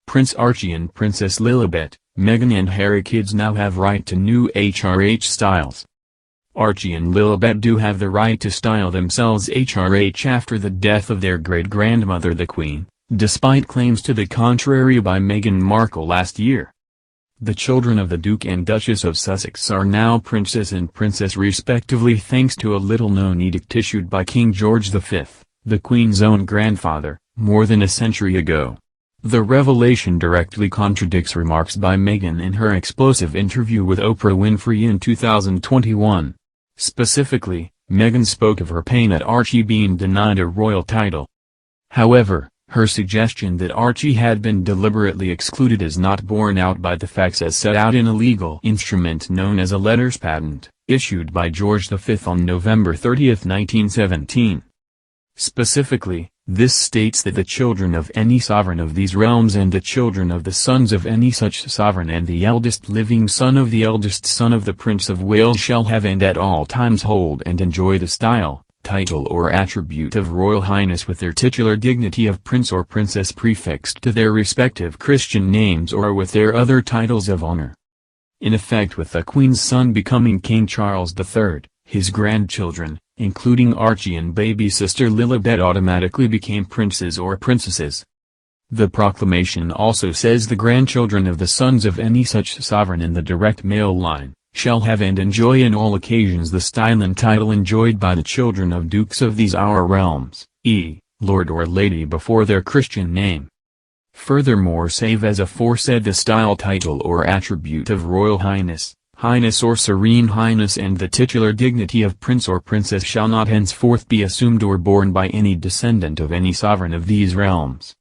Prince Archie and Princess Lilibet, Meghan and Harry kids now have right to new HRH styles. Archie and Lilibet do have the right to style themselves HRH after the death of their great-grandmother the Queen, despite claims to the contrary by Meghan Markle last year. The children of the Duke and Duchess of Sussex are now Princess and Princess respectively thanks to a little-known edict issued by King George V, the Queen's own grandfather, more than a century ago. The revelation directly contradicts remarks by Meghan in her explosive interview with Oprah Winfrey in 2021. Specifically, Meghan spoke of her pain at Archie being denied a royal title. However, her suggestion that Archie had been deliberately excluded is not borne out by the facts as set out in a legal instrument known as a letters patent, issued by George V on November 30, 1917. Specifically, this states that the children of any sovereign of these realms and the children of the sons of any such sovereign and the eldest living son of the eldest son of the Prince of Wales shall have and at all times hold and enjoy the style, title or attribute of Royal Highness with their titular dignity of Prince or Princess prefixed to their respective Christian names or with their other titles of honor. In effect, with the Queen's son becoming King Charles III, his grandchildren, including Archie and baby sister Lilibet, automatically became princes or princesses. The proclamation also says the grandchildren of the sons of any such sovereign in the direct male line shall have and enjoy in all occasions the style and title enjoyed by the children of dukes of these our realms, Lord or Lady before their Christian name. Furthermore, save as aforesaid, the style, title or attribute of Royal Highness, Highness or Serene Highness and the titular dignity of Prince or Princess shall not henceforth be assumed or borne by any descendant of any sovereign of these realms.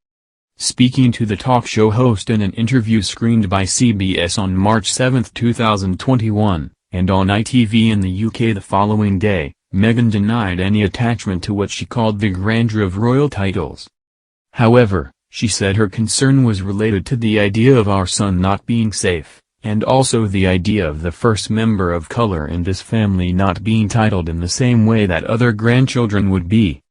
Speaking to the talk show host in an interview screened by CBS on March 7, 2021, and on ITV in the UK the following day, Meghan denied any attachment to what she called the grandeur of royal titles. However, she said her concern was related to the idea of our son not being safe, and also the idea of the first member of color in this family not being titled in the same way that other grandchildren would be.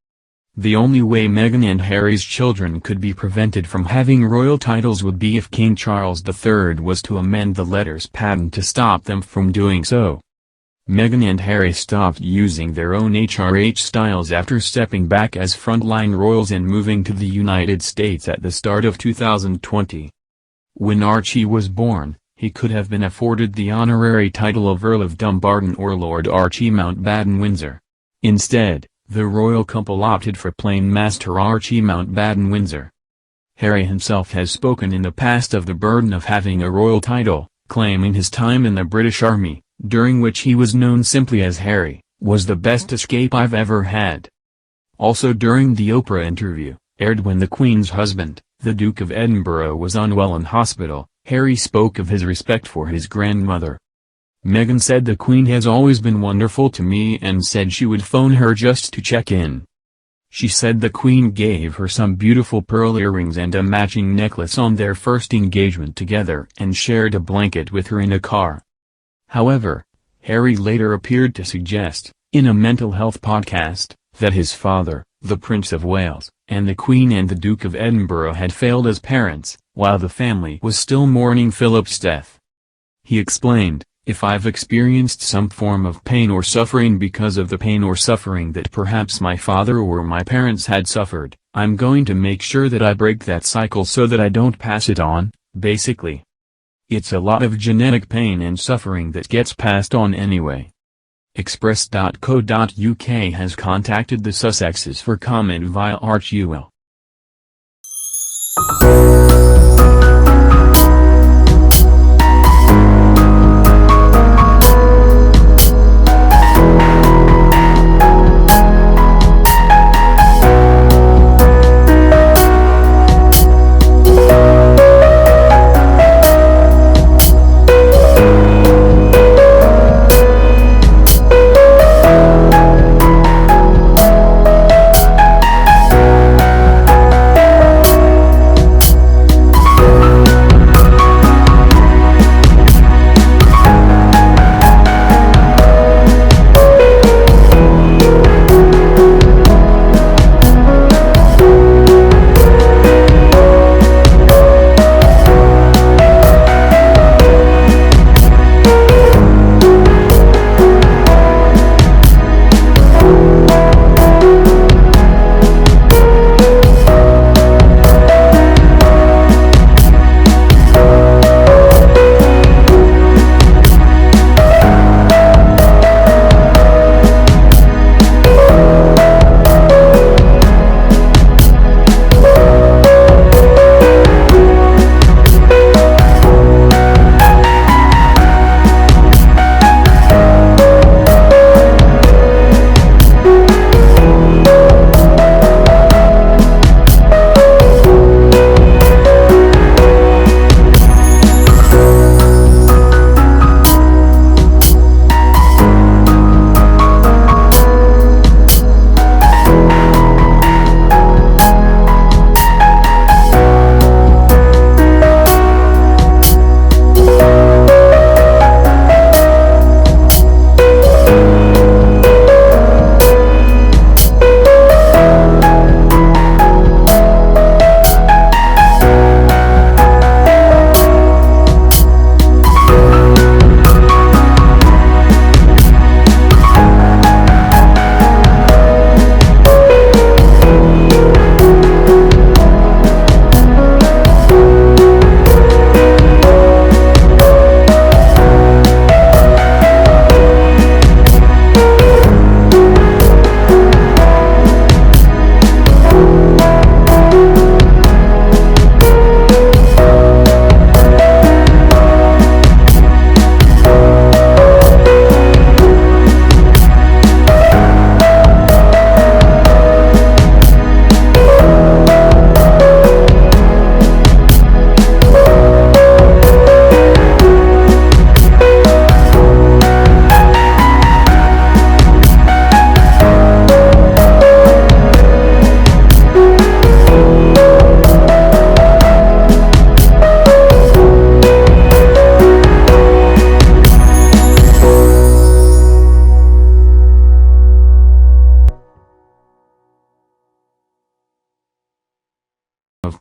The only way Meghan and Harry's children could be prevented from having royal titles would be if King Charles III was to amend the letters patent to stop them from doing so. Meghan and Harry stopped using their own HRH styles after stepping back as frontline royals and moving to the United States at the start of 2020. When Archie was born, he could have been afforded the honorary title of Earl of Dumbarton or Lord Archie Mountbatten-Windsor. Instead, the royal couple opted for plain Master Archie Mountbatten-Windsor. Harry himself has spoken in the past of the burden of having a royal title, claiming his time in the British Army, during which he was known simply as Harry, was the best escape I've ever had. Also during the Oprah interview, aired when the Queen's husband, the Duke of Edinburgh, was unwell in hospital, Harry spoke of his respect for his grandmother. Meghan said the Queen has always been wonderful to me and said she would phone her just to check in. She said the Queen gave her some beautiful pearl earrings and a matching necklace on their first engagement together and shared a blanket with her in a car. However, Harry later appeared to suggest, in a mental health podcast, that his father, the Prince of Wales, and the Queen and the Duke of Edinburgh had failed as parents, while the family was still mourning Philip's death. He explained, "If I've experienced some form of pain or suffering because of the pain or suffering that perhaps my father or my parents had suffered, I'm going to make sure that I break that cycle so that I don't pass it on, basically. It's a lot of genetic pain and suffering that gets passed on anyway." Express.co.uk has contacted the Sussexes for comment via ArchUL.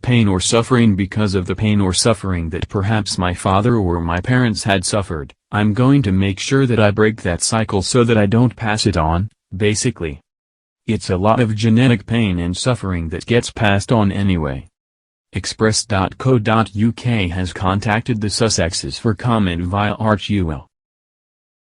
pain or suffering because of the pain or suffering that perhaps my father or my parents had suffered. I'm going to make sure that I break that cycle so that I don't pass it on, basically. It's a lot of genetic pain and suffering that gets passed on anyway. Express.co.uk has contacted the Sussexes for comment via Archul.